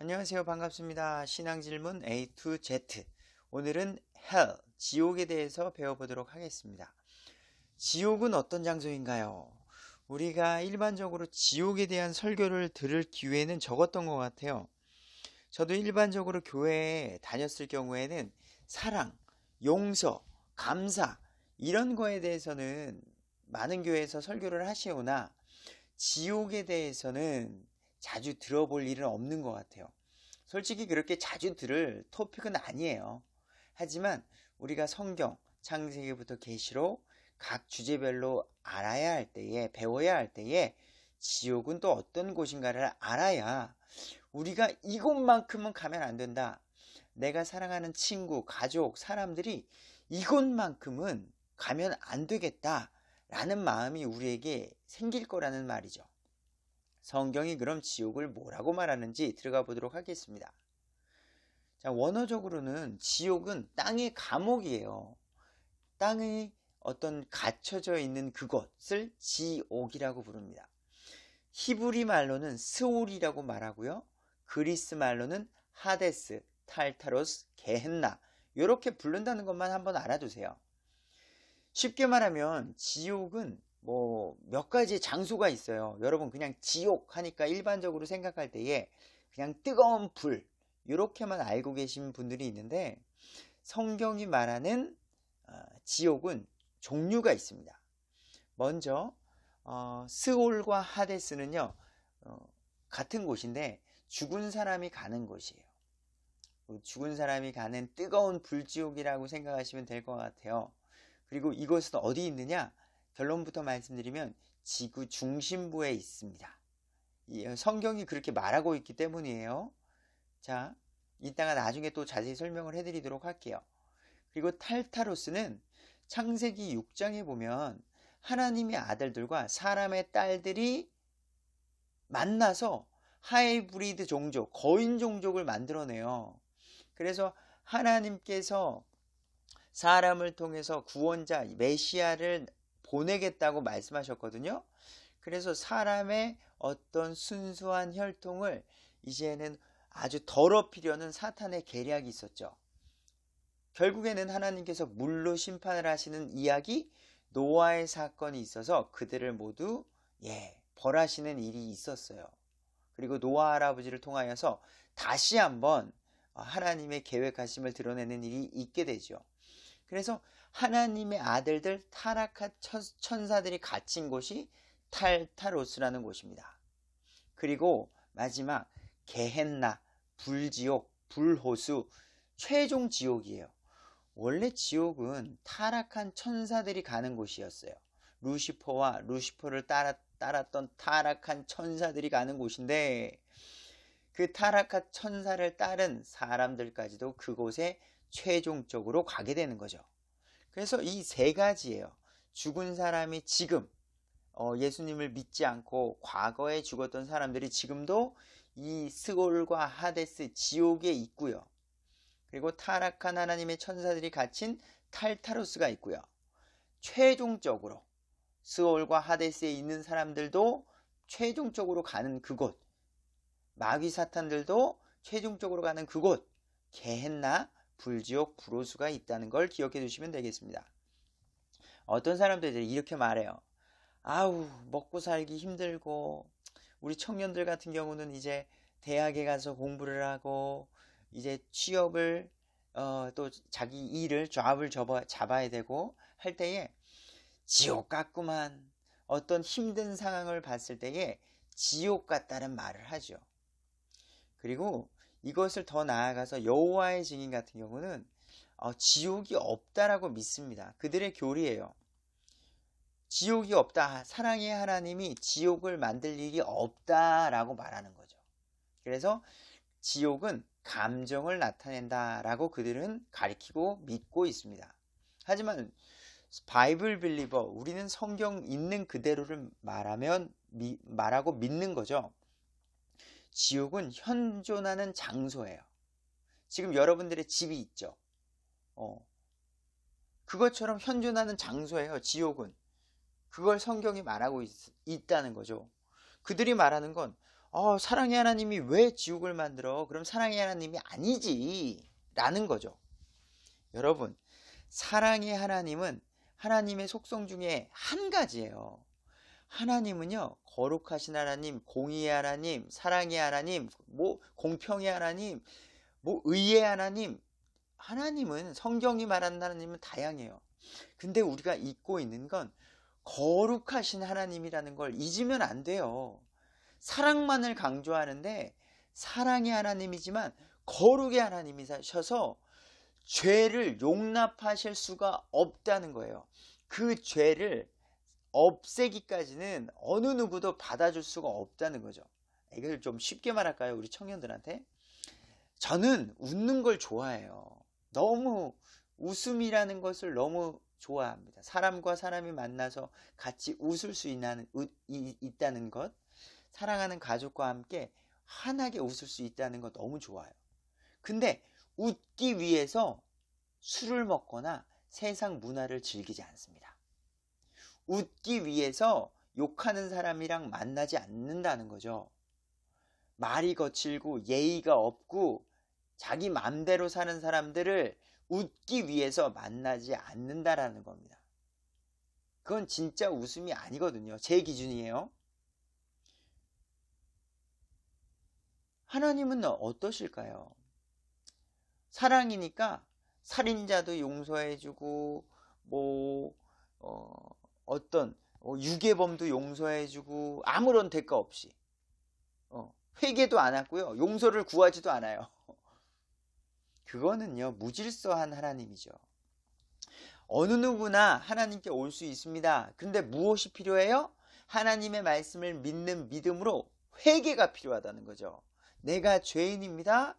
안녕하세요. 반갑습니다. 신앙질문 A to Z. 오늘은 Hell, 지옥에 대해서 배워보도록 하겠습니다. 지옥은 어떤 장소인가요? 우리가 일반적으로 지옥에 대한 설교를 들을 기회는 적었던 것 같아요. 저도 일반적으로 교회에 다녔을 경우에는 사랑, 용서, 감사 이런 거에 대해서는 많은 교회에서 설교를 하시오나 지옥에 대해서는 자주 들어볼 일은 없는 것 같아요. 솔직히 그렇게 자주 들을 토픽은 아니에요. 하지만 우리가 성경, 창세기부터 계시록 각 주제별로 알아야 할 때에, 배워야 할 때에 지옥은 또 어떤 곳인가를 알아야 우리가 이곳만큼은 가면 안 된다. 내가 사랑하는 친구, 가족, 사람들이 이곳만큼은 가면 안 되겠다. 라는 마음이 우리에게 생길 거라는 말이죠. 성경이 그럼 지옥을 뭐라고 말하는지 들어가 보도록 하겠습니다. 자, 원어적으로는 지옥은 땅의 감옥이에요. 땅의 어떤 갇혀져 있는 그것을 지옥이라고 부릅니다. 히브리 말로는 스올이라고 말하고요. 그리스 말로는 하데스, 탈타로스, 게헨나 이렇게 부른다는 것만 한번 알아두세요. 쉽게 말하면 지옥은 몇 가지 장소가 있어요. 여러분 그냥 지옥 하니까 일반적으로 생각할 때에 그냥 뜨거운 불 이렇게만 알고 계신 분들이 있는데 성경이 말하는 지옥은 종류가 있습니다. 먼저 스올과 하데스는요 같은 곳인데 죽은 사람이 가는 곳이에요. 죽은 사람이 가는 뜨거운 불지옥이라고 생각하시면 될 것 같아요. 그리고 이것은 어디 있느냐? 결론부터 말씀드리면 지구 중심부에 있습니다. 성경이 그렇게 말하고 있기 때문이에요. 자, 이따가 나중에 또 자세히 설명을 해드리도록 할게요. 그리고 탈타로스는 창세기 6장에 보면 하나님의 아들들과 사람의 딸들이 만나서 하이브리드 종족, 거인 종족을 만들어내요. 그래서 하나님께서 사람을 통해서 구원자, 메시아를 보내겠다고 말씀하셨거든요. 그래서 사람의 어떤 순수한 혈통을 이제는 아주 더럽히려는 사탄의 계략이 있었죠. 결국에는 하나님께서 물로 심판을 하시는 이야기, 노아의 사건이 있어서 그들을 모두 벌하시는 일이 있었어요. 그리고 노아 할아버지를 통하여서 다시 한번 하나님의 계획하심을 드러내는 일이 있게 되죠. 그래서 하나님의 아들들 타락한 천사들이 갇힌 곳이 탈타로스라는 곳입니다. 그리고 마지막 게헨나, 불지옥, 불호수, 최종 지옥이에요. 원래 지옥은 타락한 천사들이 가는 곳이었어요. 루시퍼와 루시퍼를 따랐던 타락한 천사들이 가는 곳인데 그 타락한 천사를 따른 사람들까지도 그곳에 최종적으로 가게 되는 거죠. 그래서 이 세 가지예요. 죽은 사람이 지금 예수님을 믿지 않고 과거에 죽었던 사람들이 지금도 이 스골과 하데스 지옥에 있고요. 그리고 타락한 하나님의 천사들이 갇힌 탈타로스가 있고요. 최종적으로 스올과 하데스에 있는 사람들도 최종적으로 가는 그곳, 마귀 사탄들도 최종적으로 가는 그곳, 게헨나, 불지옥, 불호수가 있다는 걸 기억해 두시면 되겠습니다. 어떤 사람들이 이렇게 말해요. 아우, 먹고 살기 힘들고 우리 청년들 같은 경우는 이제 대학에 가서 공부를 하고 이제 취업을 또 자기 일을 잡을 잡아야 되고 할 때에 지옥 같구만, 어떤 힘든 상황을 봤을 때에 지옥 같다는 말을 하죠. 그리고 이것을 더 나아가서 여호와의 증인 같은 경우는 지옥이 없다라고 믿습니다. 그들의 교리예요. 지옥이 없다. 사랑의 하나님이 지옥을 만들 일이 없다라고 말하는 거죠. 그래서 지옥은 감정을 나타낸다라고 그들은 가리키고 믿고 있습니다. 하지만 바이블 빌리버, 우리는 성경 있는 그대로를 말하고 믿는 거죠. 지옥은 현존하는 장소예요. 지금 여러분들의 집이 있죠. 그것처럼 현존하는 장소예요. 지옥은. 그걸 성경이 말하고 있다는 거죠. 그들이 말하는 건 사랑의 하나님이 왜 지옥을 만들어? 그럼 사랑의 하나님이 아니지 라는 거죠. 여러분, 사랑의 하나님은 하나님의 속성 중에 한 가지예요. 하나님은요, 거룩하신 하나님, 공의의 하나님, 사랑의 하나님, 공평의 하나님, 의의 하나님, 하나님은, 성경이 말하는 하나님은 다양해요. 근데 우리가 잊고 있는 건 거룩하신 하나님이라는 걸 잊으면 안 돼요. 사랑만을 강조하는데 사랑의 하나님이지만 거룩의 하나님이셔서 죄를 용납하실 수가 없다는 거예요. 그 죄를 없애기까지는 어느 누구도 받아줄 수가 없다는 거죠. 이걸 좀 쉽게 말할까요? 우리 청년들한테. 저는 웃는 걸 좋아해요. 너무 웃음이라는 것을 너무 좋아합니다. 사람과 사람이 만나서 같이 웃을 수 있다는 것, 사랑하는 가족과 함께 환하게 웃을 수 있다는 것 너무 좋아요. 근데 웃기 위해서 술을 먹거나 세상 문화를 즐기지 않습니다. 웃기 위해서 욕하는 사람이랑 만나지 않는다는 거죠. 말이 거칠고 예의가 없고 자기 맘대로 사는 사람들을 웃기 위해서 만나지 않는다라는 겁니다. 그건 진짜 웃음이 아니거든요. 제 기준이에요. 하나님은 어떠실까요? 사랑이니까 살인자도 용서해주고 어떤 유괴범도 용서해주고 아무런 대가 없이 회개도 안 하고요. 용서를 구하지도 않아요. 그거는요, 무질서한 하나님이죠. 어느 누구나 하나님께 올 수 있습니다. 그런데 무엇이 필요해요? 하나님의 말씀을 믿는 믿음으로 회개가 필요하다는 거죠. 내가 죄인입니다.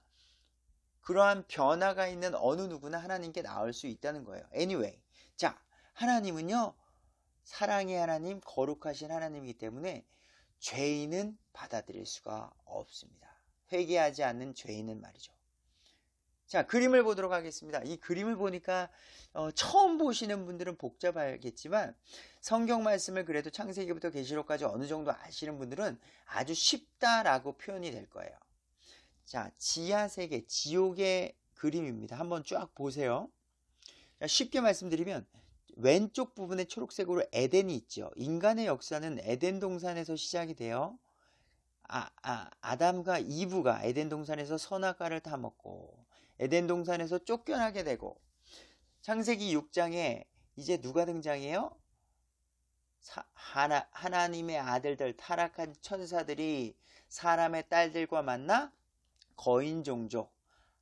그러한 변화가 있는 어느 누구나 하나님께 나올 수 있다는 거예요. Anyway, 자, 하나님은요, 사랑의 하나님, 거룩하신 하나님이기 때문에 죄인은 받아들일 수가 없습니다. 회개하지 않는 죄인은 말이죠. 자, 그림을 보도록 하겠습니다. 이 그림을 보니까 처음 보시는 분들은 복잡하겠지만 성경 말씀을 그래도 창세기부터 계시록까지 어느 정도 아시는 분들은 아주 쉽다라고 표현이 될 거예요. 자, 지하세계, 지옥의 그림입니다. 한번 쫙 보세요. 자, 쉽게 말씀드리면 왼쪽 부분에 초록색으로 에덴이 있죠. 인간의 역사는 에덴 동산에서 시작이 돼요. 아담과 이브가 에덴 동산에서 선악과를 다 먹고 에덴 동산에서 쫓겨나게 되고 창세기 6장에 이제 누가 등장해요? 하나님의 아들들, 타락한 천사들이 사람의 딸들과 만나 거인 종족,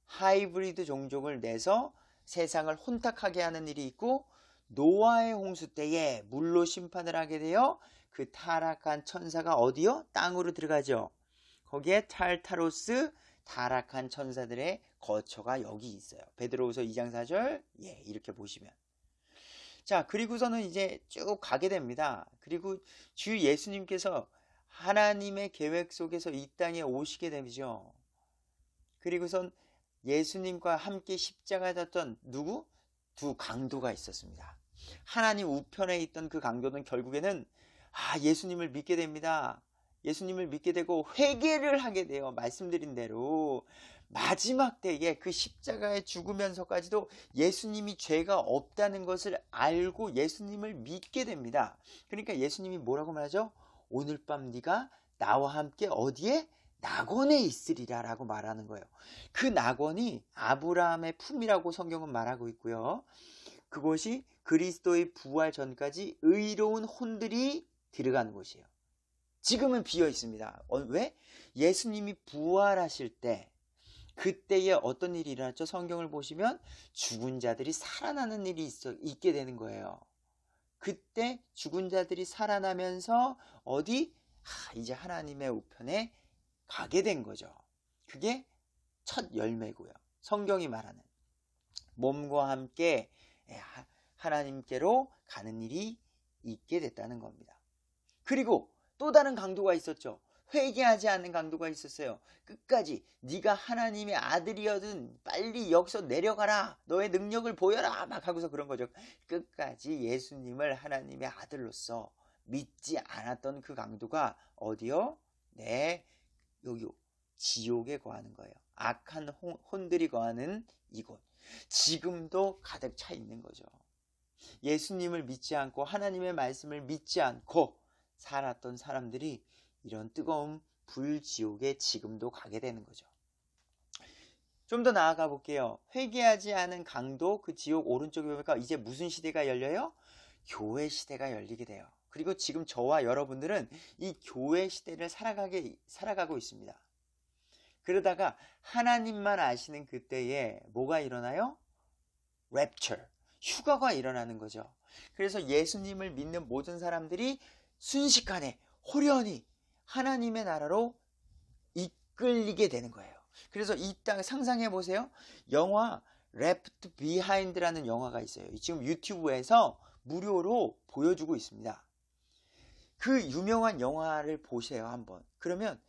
하이브리드 종족을 내서 세상을 혼탁하게 하는 일이 있고 노아의 홍수 때에 물로 심판을 하게 되어 그 타락한 천사가 어디요? 땅으로 들어가죠. 거기에 탈타로스, 타락한 천사들의 거처가 여기 있어요. 베드로후서 2장 4절 이렇게 보시면. 자, 그리고서는 이제 쭉 가게 됩니다. 그리고 주 예수님께서 하나님의 계획 속에서 이 땅에 오시게 되죠. 그리고선 예수님과 함께 십자가 졌던 누구? 두 강도가 있었습니다. 하나님 우편에 있던 그 강도는 결국에는 예수님을 믿게 됩니다. 예수님을 믿게 되고 회개를 하게 돼요. 말씀드린 대로 마지막 때에 그 십자가에 죽으면서까지도 예수님이 죄가 없다는 것을 알고 예수님을 믿게 됩니다. 그러니까 예수님이 뭐라고 말하죠? 오늘 밤 네가 나와 함께 어디에? 낙원에 있으리라 라고 말하는 거예요. 그 낙원이 아브라함의 품이라고 성경은 말하고 있고요. 그곳이 그리스도의 부활 전까지 의로운 혼들이 들어가는 곳이에요. 지금은 비어 있습니다. 왜? 예수님이 부활하실 때 그때에 어떤 일이 일어났죠? 성경을 보시면 죽은 자들이 살아나는 일이 있게 되는 거예요. 그때 죽은 자들이 살아나면서 어디? 이제 하나님의 우편에 가게 된 거죠. 그게 첫 열매고요. 성경이 말하는 몸과 함께 하나님께로 가는 일이 있게 됐다는 겁니다. 그리고 또 다른 강도가 있었죠. 회개하지 않는 강도가 있었어요. 끝까지 네가 하나님의 아들이어든 빨리 여기서 내려가라. 너의 능력을 보여라. 막 하고서 그런 거죠. 끝까지 예수님을 하나님의 아들로서 믿지 않았던 그 강도가 어디요? 여기 지옥에 거하는 거예요. 악한 혼들이 거하는 이곳. 지금도 가득 차 있는 거죠. 예수님을 믿지 않고 하나님의 말씀을 믿지 않고 살았던 사람들이 이런 뜨거운 불지옥에 지금도 가게 되는 거죠. 좀 더 나아가 볼게요. 회개하지 않은 강도, 그 지옥 오른쪽에 보니까 이제 무슨 시대가 열려요? 교회 시대가 열리게 돼요. 그리고 지금 저와 여러분들은 이 교회 시대를 살아가고 있습니다. 그러다가 하나님만 아시는 그때에 뭐가 일어나요? 랩처, 휴가가 일어나는 거죠. 그래서 예수님을 믿는 모든 사람들이 순식간에 호련히 하나님의 나라로 이끌리게 되는 거예요. 그래서 이 땅 상상해 보세요. 영화 Left Behind라는 영화가 있어요. 지금 유튜브에서 무료로 보여주고 있습니다. 그 유명한 영화를 보세요, 한번. 그러면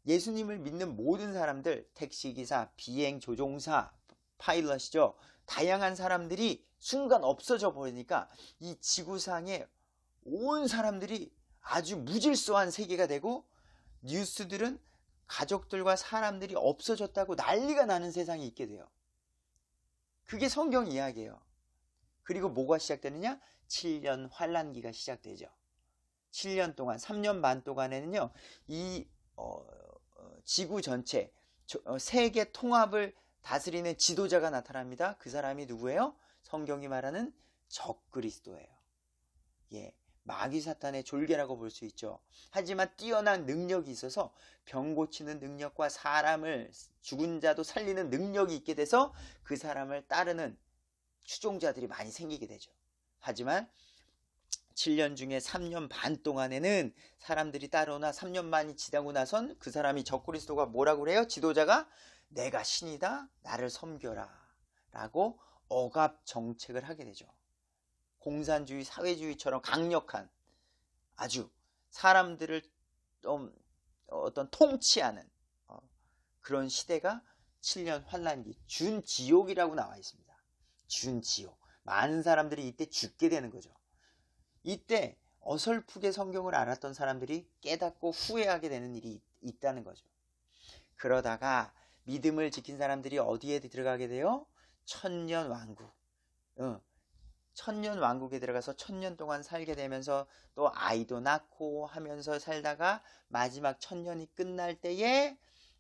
예수님을 믿는 모든 사람들, 택시기사, 비행조종사, 파일럿이죠. 다양한 사람들이 순간 없어져 버리니까 이 지구상에 온 사람들이 아주 무질서한 세계가 되고, 뉴스들은 가족들과 사람들이 없어졌다고 난리가 나는 세상이 있게 돼요. 그게 성경 이야기예요. 그리고 뭐가 시작되느냐? 7년 환란기가 시작되죠. 7년 동안, 3년 반 동안에는요, 이 지구 전체, 세계 통합을 다스리는 지도자가 나타납니다. 그 사람이 누구예요? 성경이 말하는 적그리스도예요. 예, 마귀 사탄의 졸개라고 볼 수 있죠. 하지만 뛰어난 능력이 있어서 병 고치는 능력과 사람을, 죽은 자도 살리는 능력이 있게 돼서 그 사람을 따르는 추종자들이 많이 생기게 되죠. 하지만 7년 중에 3년 반 동안에는 사람들이 따라오나 3년 반이 지나고 나선 그 사람이 적그리스도가 뭐라고 그래요? 지도자가 내가 신이다, 나를 섬겨라 라고 억압 정책을 하게 되죠. 공산주의, 사회주의처럼 강력한, 아주 사람들을 어떤 통치하는 그런 시대가 7년 환란기, 준지옥이라고 나와 있습니다. 준지옥. 많은 사람들이 이때 죽게 되는 거죠. 이때 어설프게 성경을 알았던 사람들이 깨닫고 후회하게 되는 일이 있다는 거죠. 그러다가 믿음을 지킨 사람들이 어디에 들어가게 돼요? 천년왕국. 천년왕국에 들어가서 1000년 동안 살게 되면서 또 아이도 낳고 하면서 살다가 마지막 1000년이 끝날 때에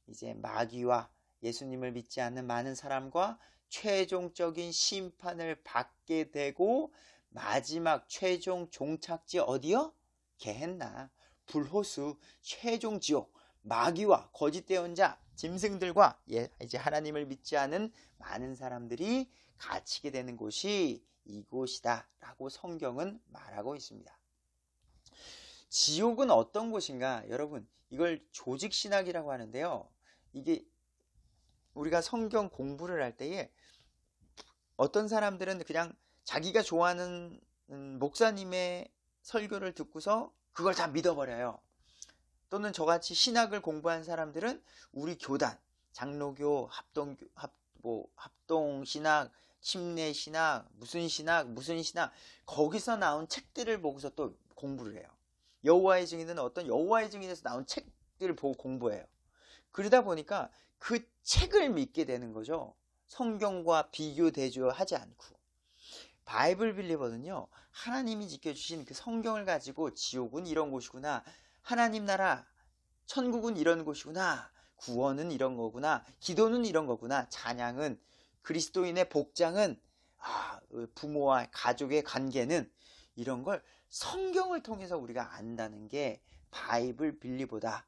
이제 마귀와 예수님을 믿지 않는 많은 사람과 최종적인 심판을 받게 되고, 마지막 최종 종착지 어디요? 게헨나, 불호수, 최종 지옥, 마귀와 거짓 대언자, 짐승들과 이제 하나님을 믿지 않은 많은 사람들이 갇히게 되는 곳이 이곳이다 라고 성경은 말하고 있습니다. 지옥은 어떤 곳인가? 여러분, 이걸 조직신학이라고 하는데요. 이게 우리가 성경 공부를 할 때에 어떤 사람들은 그냥 자기가 좋아하는 목사님의 설교를 듣고서 그걸 다 믿어버려요. 또는 저같이 신학을 공부한 사람들은 우리 교단, 장로교, 합동신학, 침례신학, 무슨 신학, 거기서 나온 책들을 보고서 또 공부를 해요. 여호와의 증인은 어떤 여호와의 증인에서 나온 책들을 보고 공부해요. 그러다 보니까 그 책을 믿게 되는 거죠. 성경과 비교 대조하지 않고. 바이블 빌리버는요, 하나님이 지켜주신 그 성경을 가지고 지옥은 이런 곳이구나, 하나님 나라, 천국은 이런 곳이구나, 구원은 이런 거구나, 기도는 이런 거구나, 찬양은, 그리스도인의 복장은, 부모와 가족의 관계는, 이런 걸 성경을 통해서 우리가 안다는 게 바이블 빌리버다.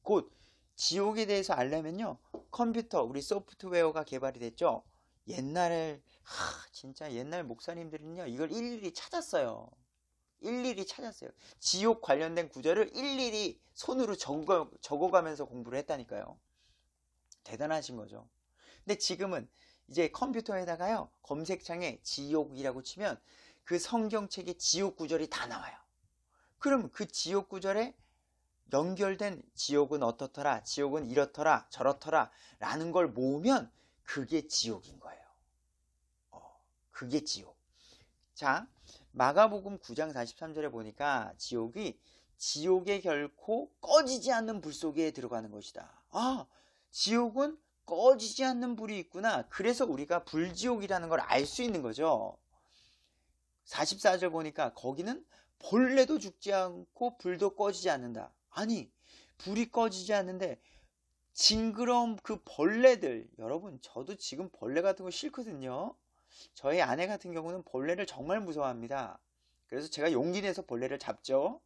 곧 지옥에 대해서 알려면요, 컴퓨터, 우리 소프트웨어가 개발이 됐죠. 옛날에 진짜 옛날 목사님들은요, 이걸 일일이 찾았어요. 지옥 관련된 구절을 일일이 손으로 적어가면서 공부를 했다니까요. 대단하신 거죠. 근데 지금은 이제 컴퓨터에다가요, 검색창에 지옥이라고 치면 그 성경책의 지옥 구절이 다 나와요. 그럼 그 지옥 구절에 연결된 지옥은 어떻더라, 지옥은 이렇더라, 저렇더라 라는 걸 모으면 그게 지옥인 거예요. 그게 지옥. 자, 마가복음 9장 43절에 보니까 지옥이 지옥에 결코 꺼지지 않는 불 속에 들어가는 것이다. 아, 지옥은 꺼지지 않는 불이 있구나. 그래서 우리가 불지옥이라는 걸 알 수 있는 거죠. 44절 보니까 거기는 벌레도 죽지 않고 불도 꺼지지 않는다. 아니, 불이 꺼지지 않는데 징그러운 그 벌레들, 여러분 저도 지금 벌레 같은 거 싫거든요. 저희 아내 같은 경우는 벌레를 정말 무서워합니다. 그래서 제가 용기 내서 벌레를 잡죠.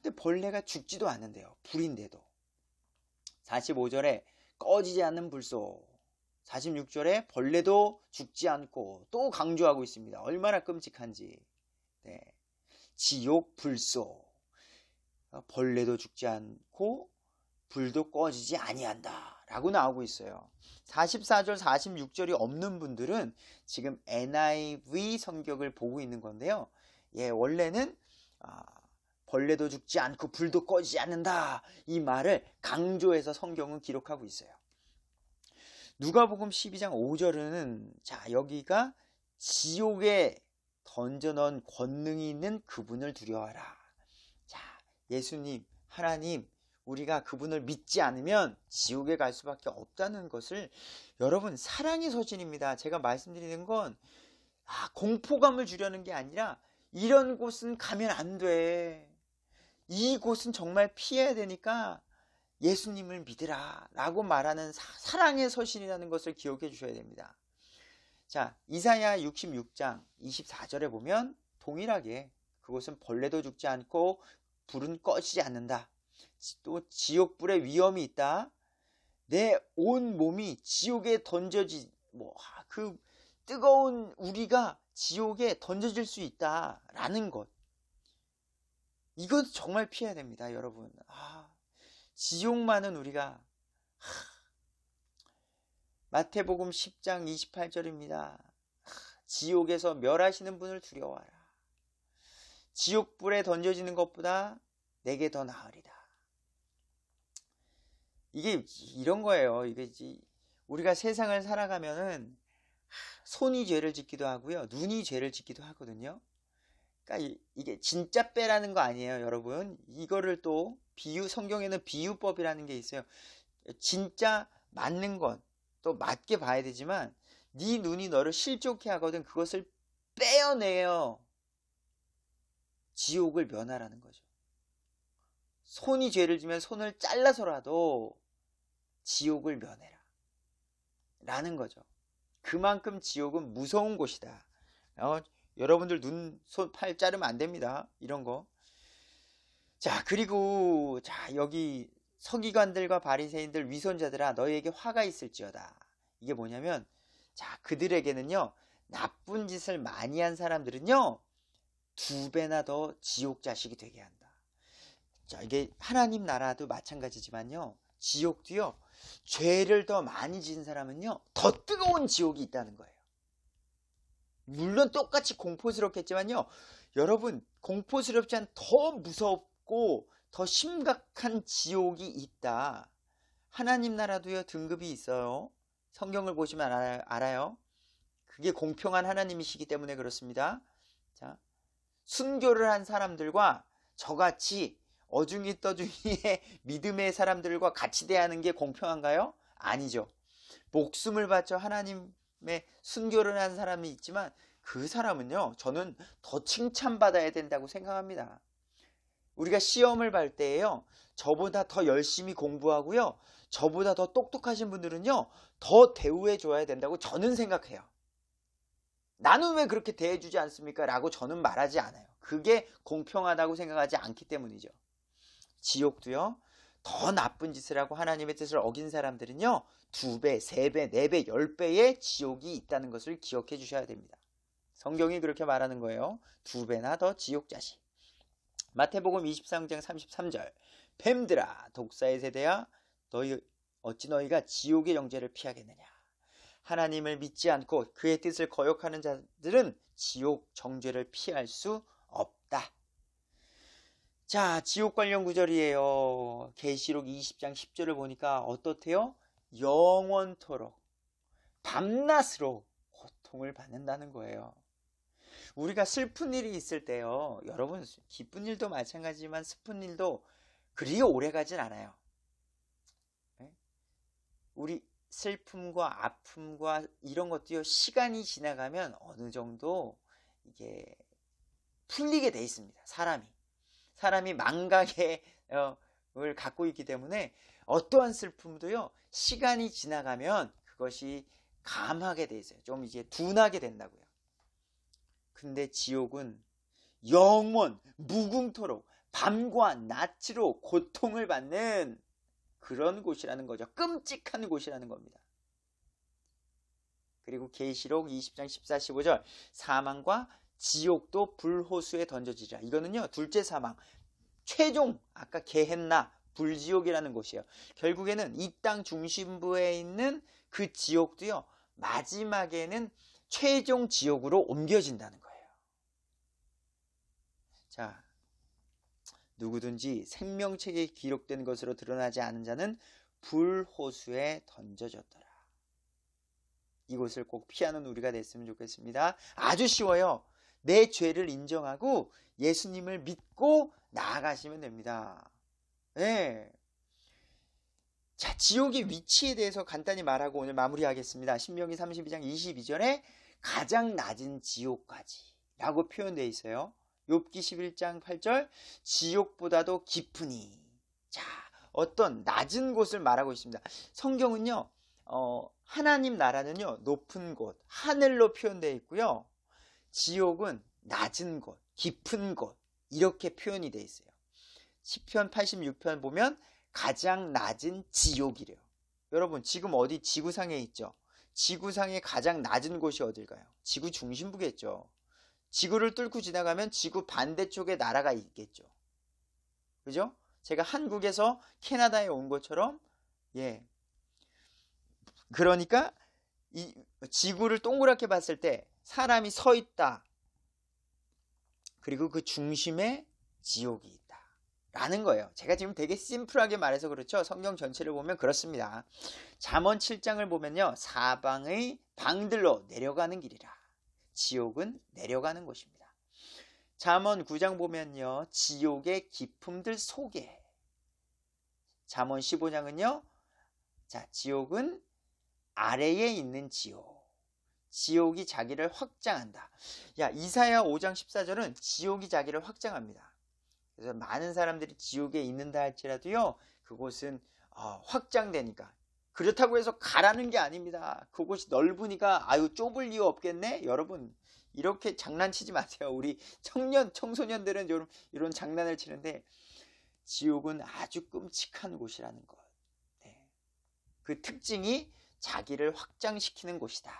근데 벌레가 죽지도 않는데요. 불인데도. 45절에 꺼지지 않는 불소, 46절에 벌레도 죽지 않고 또 강조하고 있습니다. 얼마나 끔찍한지. 네. 지옥 불소, 벌레도 죽지 않고 불도 꺼지지 아니한다 라고 나오고 있어요. 44절 46절이 없는 분들은 지금 NIV 성경을 보고 있는 건데요. 예, 원래는 벌레도 죽지 않고 불도 꺼지지 않는다 이 말을 강조해서 성경은 기록하고 있어요. 누가복음 12장 5절은 자, 여기가 지옥에 던져넣은 권능이 있는 그분을 두려워하라. 자, 예수님, 하나님, 우리가 그분을 믿지 않으면 지옥에 갈 수밖에 없다는 것을, 여러분 사랑의 서신입니다. 제가 말씀드리는 건 공포감을 주려는 게 아니라 이런 곳은 가면 안 돼. 이곳은 정말 피해야 되니까 예수님을 믿으라 라고 말하는 사랑의 서신이라는 것을 기억해 주셔야 됩니다. 자, 이사야 66장 24절에 보면 동일하게 그곳은 벌레도 죽지 않고 불은 꺼지지 않는다. 또 지옥불의 위험이 있다. 내 온 몸이 지옥에 던져지, 그 뜨거운 우리가 지옥에 던져질 수 있다라는 것. 이건 정말 피해야 됩니다, 여러분. 지옥만은 우리가 마태복음 10장 28절입니다. 지옥에서 멸하시는 분을 두려워하라. 지옥불에 던져지는 것보다 내게 더 나으리다. 이게 이런 거예요. 이게 우리가 세상을 살아가면은 손이 죄를 짓기도 하고요, 눈이 죄를 짓기도 하거든요. 그러니까 이게 진짜 빼라는 거 아니에요, 여러분. 이거를 또 성경에는 비유법이라는 게 있어요. 진짜 맞는 건 또 맞게 봐야 되지만 네 눈이 너를 실족해 하거든 그것을 빼어내요. 지옥을 면하라는 거죠. 손이 죄를 지면 손을 잘라서라도 지옥을 면해라 라는 거죠. 그만큼 지옥은 무서운 곳이다. 여러분들 눈, 손, 팔 자르면 안 됩니다. 이런 거. 자, 그리고 여기 서기관들과 바리새인들, 위선자들아, 너희에게 화가 있을지어다. 이게 뭐냐면, 그들에게는요, 나쁜 짓을 많이 한 사람들은요, 2배나 더 지옥 자식이 되게 한다. 자, 이게 하나님 나라도 마찬가지지만요, 지옥도요, 죄를 더 많이 지은 사람은요, 더 뜨거운 지옥이 있다는 거예요. 물론 똑같이 공포스럽겠지만요, 여러분, 공포스럽지 않은 더 무섭고 더 심각한 지옥이 있다. 하나님 나라도요, 등급이 있어요. 성경을 보시면 알아요. 그게 공평한 하나님이시기 때문에 그렇습니다. 자, 순교를 한 사람들과 저같이 어중이 떠중이의 믿음의 사람들과 같이 대하는 게 공평한가요? 아니죠. 목숨을 바쳐 하나님의 순교를 한 사람이 있지만 그 사람은요, 저는 더 칭찬받아야 된다고 생각합니다. 우리가 시험을 볼 때에요, 저보다 더 열심히 공부하고요, 저보다 더 똑똑하신 분들은요, 더 대우해 줘야 된다고 저는 생각해요. 나는 왜 그렇게 대해주지 않습니까? 라고 저는 말하지 않아요. 그게 공평하다고 생각하지 않기 때문이죠. 지옥도요, 더 나쁜 짓을 하고 하나님의 뜻을 어긴 사람들은요, 2배, 3배, 4배, 10배의 지옥이 있다는 것을 기억해 주셔야 됩니다. 성경이 그렇게 말하는 거예요. 2배나 더 지옥 자식. 마태복음 23장 33절, 뱀들아, 독사의 세대야, 어찌 너희가 지옥의 영재를 피하겠느냐. 하나님을 믿지 않고 그의 뜻을 거역하는 자들은 지옥 정죄를 피할 수 없다. 자, 지옥 관련 구절이에요. 계시록 20장 10절을 보니까 어떻대요? 영원토록 밤낮으로 고통을 받는다는 거예요. 우리가 슬픈 일이 있을 때요. 여러분, 기쁜 일도 마찬가지지만 슬픈 일도 그리 오래 가진 않아요. 네? 우리 슬픔과 아픔과 이런 것도요, 시간이 지나가면 어느 정도 이게 풀리게 돼 있습니다. 사람이 망각의 을 갖고 있기 때문에 어떠한 슬픔도요, 시간이 지나가면 그것이 감하게 돼 있어요. 좀 이제 둔하게 된다고요. 근데 지옥은 영원 무궁토록 밤과 낮으로 고통을 받는 그런 곳이라는 거죠. 끔찍한 곳이라는 겁니다. 그리고 계시록 20장 14, 15절 사망과 지옥도 불호수에 던져지리라. 이거는요, 둘째 사망, 최종, 아까 게헨나 불지옥이라는 곳이에요. 결국에는 이 땅 중심부에 있는 그 지옥도요, 마지막에는 최종 지옥으로 옮겨진다는 거예요. 자, 누구든지 생명책에 기록된 것으로 드러나지 않은 자는 불호수에 던져졌더라. 이곳을 꼭 피하는 우리가 됐으면 좋겠습니다. 아주 쉬워요. 내 죄를 인정하고 예수님을 믿고 나아가시면 됩니다. 네. 자, 지옥의 위치에 대해서 간단히 말하고 오늘 마무리하겠습니다. 신명기 32장 22절에 가장 낮은 지옥까지 라고 표현되어 있어요. 욥기 11장 8절 지옥보다도 깊으니. 자, 어떤 낮은 곳을 말하고 있습니다. 성경은요, 하나님 나라는요, 높은 곳, 하늘로 표현되어 있고요. 지옥은 낮은 곳, 깊은 곳, 이렇게 표현이 되어 있어요. 시편 86편 보면 가장 낮은 지옥이래요. 여러분, 지금 어디 지구상에 있죠? 지구상의 가장 낮은 곳이 어딜까요? 지구 중심부겠죠. 지구를 뚫고 지나가면 지구 반대쪽에 나라가 있겠죠. 그죠? 제가 한국에서 캐나다에 온 것처럼, 예. 그러니까 이 지구를 동그랗게 봤을 때 사람이 서 있다. 그리고 그 중심에 지옥이 있다. 라는 거예요. 제가 지금 되게 심플하게 말해서 그렇죠. 성경 전체를 보면 그렇습니다. 잠언 7장을 보면요, 사방의 방들로 내려가는 길이라. 지옥은 내려가는 곳입니다. 잠언 9장 보면요, 지옥의 깊음들 속에. 잠언 15장은요, 자, 지옥은 아래에 있는 지옥. 지옥이 자기를 확장한다. 야, 이사야 5장 14절은 지옥이 자기를 확장합니다. 그래서 많은 사람들이 지옥에 있는다 할지라도요, 그곳은 확장되니까. 그렇다고 해서 가라는 게 아닙니다. 그곳이 넓으니까 아유 좁을 이유 없겠네. 여러분, 이렇게 장난치지 마세요. 우리 청소년들은 이런 장난을 치는데, 지옥은 아주 끔찍한 곳이라는 것. 네. 그 특징이 자기를 확장시키는 곳이다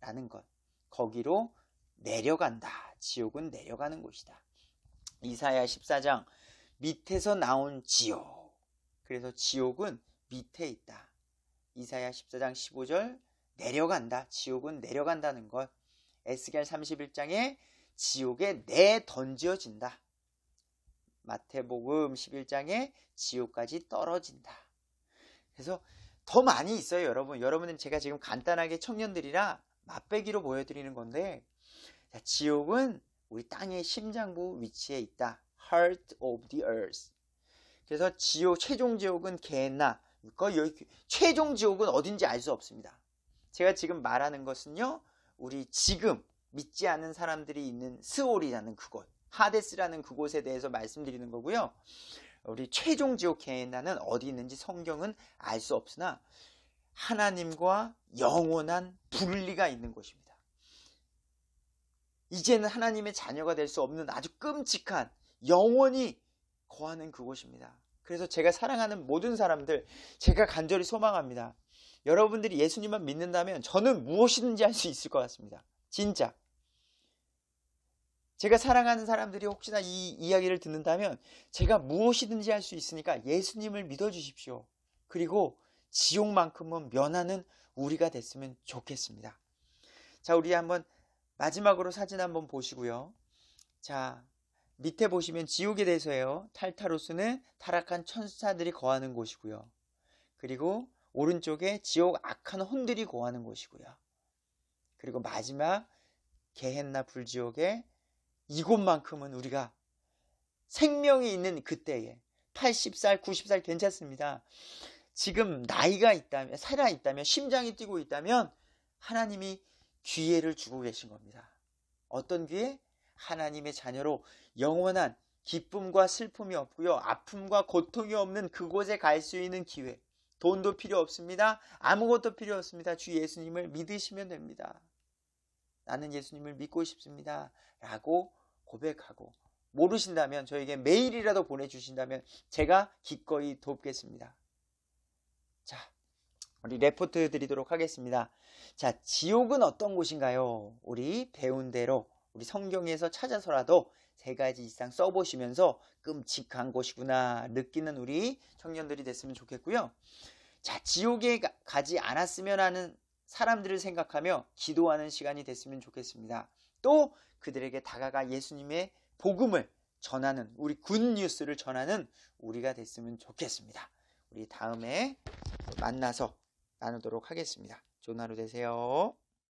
라는 것. 거기로 내려간다. 지옥은 내려가는 곳이다. 이사야 14장 밑에서 나온 지옥. 그래서 지옥은 밑에 있다. 이사야 14장 15절 내려간다. 지옥은 내려간다는 것. 에스겔 31장에 지옥에 내던져진다. 마태복음 11장에 지옥까지 떨어진다. 그래서 더 많이 있어요, 여러분. 여러분은 제가 지금 간단하게 청년들이라 맛배기로 보여드리는 건데, 자, 지옥은 우리 땅의 심장부 위치에 있다. Heart of the earth. 그래서 최종 지옥은 게헨나. 최종 지옥은 어딘지 알 수 없습니다. 제가 지금 말하는 것은요, 우리 지금 믿지 않는 사람들이 있는 스올이라는 그곳, 하데스라는 그곳에 대해서 말씀드리는 거고요. 우리 최종 지옥 게헨나는 어디 있는지 성경은 알 수 없으나 하나님과 영원한 분리가 있는 곳입니다. 이제는 하나님의 자녀가 될 수 없는 아주 끔찍한, 영원히 거하는 그곳입니다. 그래서 제가 사랑하는 모든 사람들, 제가 간절히 소망합니다. 여러분들이 예수님만 믿는다면 저는 무엇이든지 할 수 있을 것 같습니다. 진짜. 제가 사랑하는 사람들이 혹시나 이 이야기를 듣는다면 제가 무엇이든지 할 수 있으니까 예수님을 믿어주십시오. 그리고 지옥만큼은 면하는 우리가 됐으면 좋겠습니다. 자, 우리 한번 마지막으로 사진 한번 보시고요. 자, 밑에 보시면 지옥에 대해서예요. 탈타로스는 타락한 천사들이 거하는 곳이고요. 그리고 오른쪽에 지옥 악한 혼들이 거하는 곳이고요. 그리고 마지막 게헨나 불지옥에 이곳만큼은 우리가 생명이 있는 그때에 80살, 90살 괜찮습니다. 지금 나이가 있다면, 살아있다면, 심장이 뛰고 있다면 하나님이 기회를 주고 계신 겁니다. 어떤 기회? 하나님의 자녀로 영원한 기쁨과 슬픔이 없고요, 아픔과 고통이 없는 그곳에 갈 수 있는 기회. 돈도 필요 없습니다. 아무것도 필요 없습니다. 주 예수님을 믿으시면 됩니다. 나는 예수님을 믿고 싶습니다 라고 고백하고, 모르신다면 저에게 메일이라도 보내주신다면 제가 기꺼이 돕겠습니다. 자, 우리 레포트 드리도록 하겠습니다. 자, 지옥은 어떤 곳인가요? 우리 배운 대로 우리 성경에서 찾아서라도 3가지 이상 써보시면서 끔찍한 곳이구나 느끼는 우리 청년들이 됐으면 좋겠고요. 자, 지옥에 가지 않았으면 하는 사람들을 생각하며 기도하는 시간이 됐으면 좋겠습니다. 또 그들에게 다가가 예수님의 복음을 전하는, 우리 굿뉴스를 전하는 우리가 됐으면 좋겠습니다. 우리 다음에 만나서 나누도록 하겠습니다. 좋은 하루 되세요.